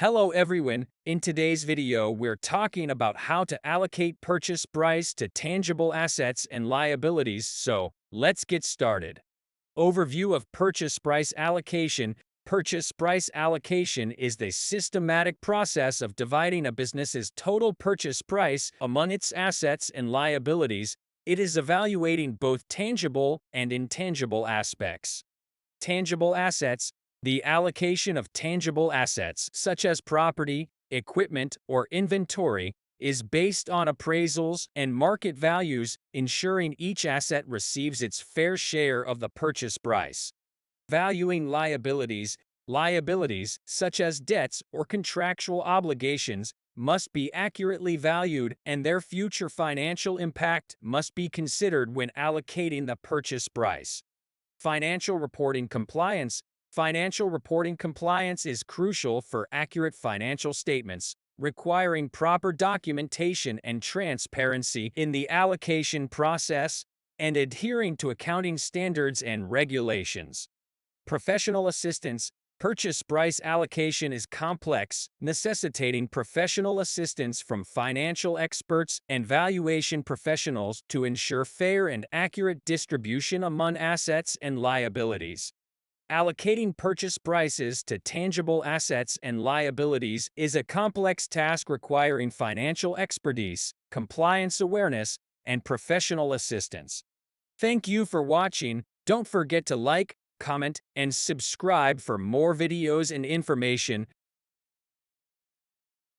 Hello everyone, in today's video we're talking about how to allocate purchase price to tangible assets and liabilities, so let's get started. Overview of purchase price allocation. Purchase price allocation is the systematic process of dividing a business's total purchase price among its assets and liabilities. It is evaluating both tangible and intangible aspects. Tangible assets. The allocation of tangible assets, such as property, equipment, or inventory, is based on appraisals and market values, ensuring each asset receives its fair share of the purchase price. Valuing liabilities. Liabilities, such as debts or contractual obligations, must be accurately valued, and their future financial impact must be considered when allocating the purchase price. Financial reporting compliance. Financial reporting compliance is crucial for accurate financial statements, requiring proper documentation and transparency in the allocation process, and adhering to accounting standards and regulations. Professional assistance. Purchase price allocation is complex, necessitating professional assistance from financial experts and valuation professionals to ensure fair and accurate distribution among assets and liabilities. Allocating purchase prices to tangible assets and liabilities is a complex task requiring financial expertise, compliance awareness, and professional assistance. Thank you for watching. Don't forget to like, comment, and subscribe for more videos and information.